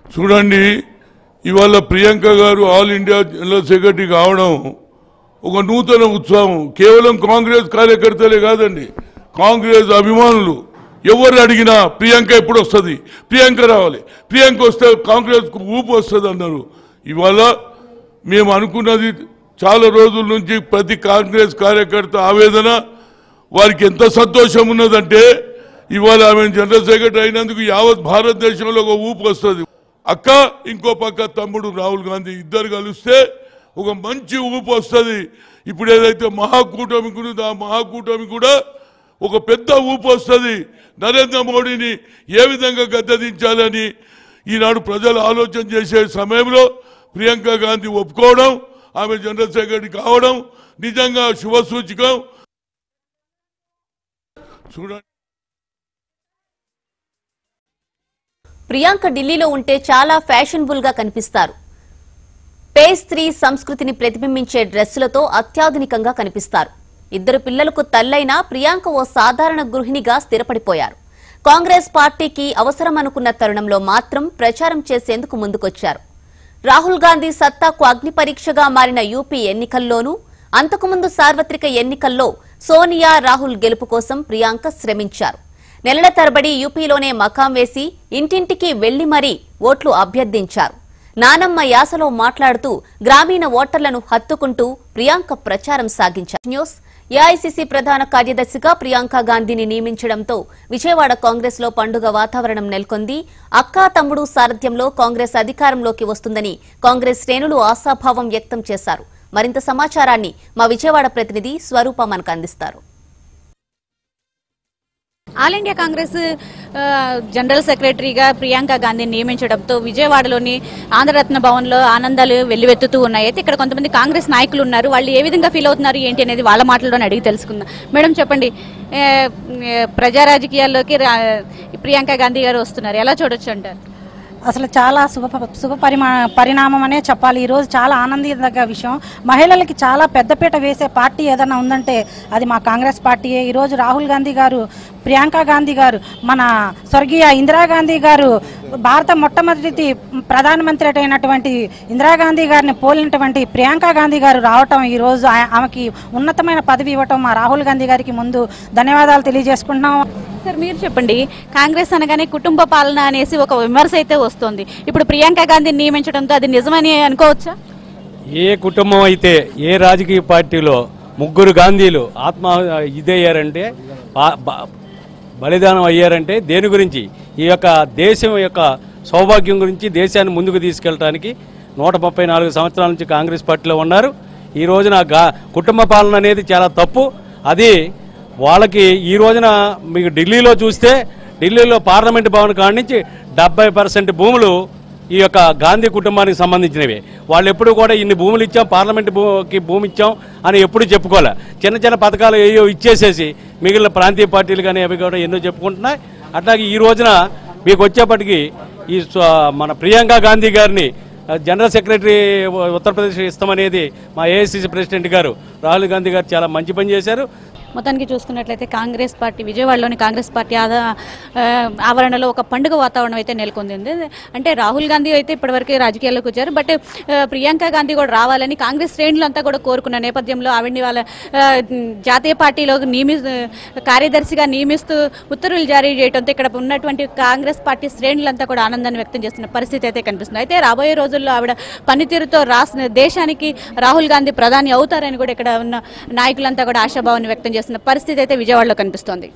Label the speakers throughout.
Speaker 1: చూడండి, ఇవాళ ప్రియాంక గారు ఆల్ ఇండియా జనరల్ సెక్రటరీ కావడం ఒక నూతన ఉత్సవం. కేవలం కాంగ్రెస్ కార్యకర్తలే కాదండి, కాంగ్రెస్ అభిమానులు ఎవరు అడిగినా ప్రియాంక ఎప్పుడు వస్తుంది, ప్రియాంక రావాలి, ప్రియాంక వస్తే కాంగ్రెస్కు ఊపు వస్తుంది అన్నారు. ఇవాళ మేము అనుకున్నది చాలా రోజుల నుంచి ప్రతి కాంగ్రెస్ కార్యకర్త ఆవేదన, వారికి ఎంత సంతోషం ఉన్నదంటే ఇవాళ ఆమె జనరల్ సెక్రటరీ అయినందుకు యావత్ భారతదేశంలో ఒక ఊపు వస్తుంది. అక్క ఇంకో పక్క తమ్ముడు రాహుల్ గాంధీ ఇద్దరు కలిస్తే ఒక మంచి ఊపు వస్తుంది. ఇప్పుడు ఏదైతే మహాకూటమి ఉందో ఆ మహాకూటమి కూడా ఒక పెద్ద ఊపు వస్తుంది. నరేంద్ర మోడీని ఏ విధంగా గద్దెదించాలని ఈనాడు ప్రజలు ఆలోచన చేసే సమయంలో ప్రియాంక గాంధీ ఒప్పుకోవడం, ఆమె జనరల్ సెక్రటరీ కావడం నిజంగా శుభసూచకం. చూడండి,
Speaker 2: ప్రియాంక ఢిల్లీలో ఉంటే చాలా ఫ్యాషనబుల్ గా కనిపిస్తారు. పేస్త్రీ సంస్కృతిని ప్రతిబింబించే డ్రెస్సులతో అత్యాధునికంగా కనిపిస్తారు. ఇద్దరు పిల్లలకు తల్లైన ప్రియాంక ఓ సాధారణ గృహిణిగా స్థిరపడిపోయారు. కాంగ్రెస్ పార్టీకి అవసరమనుకున్న తరుణంలో మాత్రం ప్రచారం చేసేందుకు ముందుకొచ్చారు. రాహుల్ గాంధీ సత్తాకు అగ్ని పరీక్షగా మారిన యూపీ ఎన్నికల్లోనూ, అంతకుముందు సార్వత్రిక ఎన్నికల్లో సోనియా రాహుల్ గెలుపు కోసం ప్రియాంక శ్రమించారు. నెలల తరబడి యూపీలోనే మకాం వేసి ఇంటింటికి వెళ్లి మరీ ఓట్లు అభ్యర్థించారు. నానమ్మ యాసలో మాట్లాడుతూ గ్రామీణ ఓటర్లను హత్తుకుంటూ ప్రియాంక ప్రచారం సాగించారు. న్యూస్ ఏఐసీసీ ప్రధాన కార్యదర్శిగా ప్రియాంక గాంధీని నియమించడంతో విజయవాడ కాంగ్రెస్ లో పండుగ వాతావరణం నెలకొంది. అక్కా తమ్ముడు సారథ్యంలో కాంగ్రెస్ అధికారంలోకి వస్తుందని కాంగ్రెస్ శ్రేణులు ఆశాభావం వ్యక్తం చేశారు. మరింత సమాచారాన్ని మా విజయవాడ ప్రతినిధి స్వరూప మనకు అందిస్తారు.
Speaker 3: ఆల్ ఇండియా కాంగ్రెస్ జనరల్ సెక్రటరీగా ప్రియాంక గాంధీని నియమించడంతో విజయవాడలోని ఆంధ్రరత్న భవన్లో ఆనందాలు వెల్లువెత్తుతూ ఉన్నాయి. అయితే ఇక్కడ కొంతమంది కాంగ్రెస్ నాయకులు ఉన్నారు. వాళ్ళు ఏ విధంగా ఫీల్ అవుతున్నారు ఏంటి అనేది వాళ్ళ మాటల్లోనే అడిగి తెలుసుకుందాం. మేడం చెప్పండి, ప్రజా రాజకీయాల్లోకి ప్రియాంక గాంధీ గారు వస్తున్నారు, ఎలా చూడొచ్చు అంటారు?
Speaker 4: అసలు చాలా శుభ పరిణామం అనే చెప్పాలి. ఈరోజు చాలా ఆనందదగ్గ విషయం. మహిళలకి చాలా పెద్దపీట వేసే పార్టీ ఏదైనా ఉందంటే అది మా కాంగ్రెస్ పార్టీయే. ఈరోజు రాహుల్ గాంధీ గారు, ప్రియాంక గాంధీ గారు, మన స్వర్గీయ ఇందిరాగాంధీ గారు, భారత మొట్టమొదటి ప్రధానమంత్రి అయినటువంటి ఇందిరాగాంధీ గారిని పోలినటువంటి ప్రియాంక గాంధీ గారు రావటం, ఈరోజు ఆమెకి ఉన్నతమైన పదవి ఇవ్వటం మా రాహుల్ గాంధీ గారికి ముందు ధన్యవాదాలు తెలియజేసుకుంటున్నాం.
Speaker 3: సార్ మీరు చెప్పండి, కాంగ్రెస్ అనగానే కుటుంబ పాలన అనేసి ఒక విమర్శ అయితే వస్తుంది. ఇప్పుడు ప్రియాంక గాంధీని నియమించడంతో అది నిజమని అనుకోవచ్చా?
Speaker 5: ఏ కుటుంబం అయితే, ఏ రాజకీయ పార్టీలో ముగ్గురు గాంధీలు ఇదయ్యారంటే, బలిదానం అయ్యారంటే దేని గురించి? ఈ యొక్క దేశం యొక్క సౌభాగ్యం గురించి, దేశాన్ని ముందుకు తీసుకెళ్ళడానికి 134 సంవత్సరాల నుంచి కాంగ్రెస్ పార్టీలో ఉన్నారు. ఈ రోజున కుటుంబ పాలన అనేది చాలా తప్పు. అది వాళ్ళకి ఈ రోజున మీకు ఢిల్లీలో చూస్తే, ఢిల్లీలో పార్లమెంట్ భవన్ కాడి నుంచి 70% భూములు ఈ యొక్క గాంధీ కుటుంబానికి సంబంధించినవి. వాళ్ళు ఎప్పుడు కూడా ఇన్ని భూములు ఇచ్చాం, పార్లమెంట్కి భూమి ఇచ్చాం అని ఎప్పుడు చెప్పుకోలే. చిన్న చిన్న పథకాలు ఏయో ఇచ్చేసేసి మిగిలిన ప్రాంతీయ పార్టీలు కానీ అవి కూడా ఎన్నో చెప్పుకుంటున్నాయి. అట్లాగే ఈ రోజున మీకు వచ్చేప్పటికీ ఈ మన ప్రియాంక గాంధీ గారిని జనరల్ సెక్రటరీ ఉత్తరప్రదేశ్ ఇస్తామనేది మా ఏఐసీసీ ప్రెసిడెంట్ గారు రాహుల్ గాంధీ గారు చాలా మంచి పని చేశారు.
Speaker 3: మొత్తానికి చూసుకున్నట్లయితే కాంగ్రెస్ పార్టీ విజయవాడలోని కాంగ్రెస్ పార్టీ ఆవరణలో ఒక పండుగ వాతావరణం అయితే నెలకొంది. అంటే రాహుల్ గాంధీ అయితే ఇప్పటివరకు రాజకీయాల్లోకి వచ్చారు, బట్ ప్రియాంక గాంధీ కూడా రావాలని కాంగ్రెస్ శ్రేణులంతా కూడా కోరుకున్న నేపథ్యంలో ఆవిడ్ని వాళ్ళ జాతీయ పార్టీలో కార్యదర్శిగా నియమిస్తూ ఉత్తర్వులు జారీ చేయడంతో ఇక్కడ ఉన్నటువంటి కాంగ్రెస్ పార్టీ శ్రేణులంతా కూడా ఆనందాన్ని వ్యక్తం చేస్తున్న పరిస్థితి అయితే కనిపిస్తుంది. అయితే రాబోయే రోజుల్లో ఆవిడ పనితీరుతో దేశానికి రాహుల్ గాంధీ ప్రధాని అవుతారని కూడా ఇక్కడ ఉన్న నాయకులంతా కూడా ఆశాభావాన్ని వ్యక్తం పరిస్థితి అయితే విజయవాడలో కనిపిస్తోంది.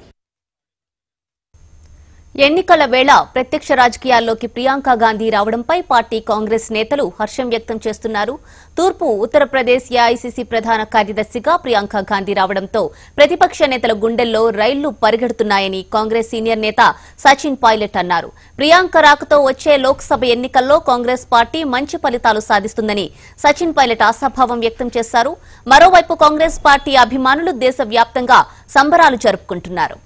Speaker 2: ఎన్నికల వేళ ప్రత్యక్ష రాజకీయాల్లోకి ప్రియాంక గాంధీ రావడంపై పార్టీ కాంగ్రెస్ నేతలు హర్షం వ్యక్తం చేస్తున్నారు. తూర్పు ఉత్తరప్రదేశ్ ఏఐసీసీ ప్రధాన కార్యదర్శిగా ప్రియాంక గాంధీ రావడంతో ప్రతిపక్ష నేతల గుండెల్లో రైళ్లు పరిగెడుతున్నాయని కాంగ్రెస్ సీనియర్ నేత సచిన్ పైలట్ అన్నారు. ప్రియాంక రాకతో వచ్చే లోక్సభ ఎన్నికల్లో కాంగ్రెస్ పార్టీ మంచి ఫలితాలు సాధిస్తుందని సచిన్ పైలట్ ఆశాభావం వ్యక్తం చేశారు. మరోవైపు కాంగ్రెస్ పార్టీ అభిమానులు దేశవ్యాప్తంగా సంబరాలు జరుపుకుంటున్నారు.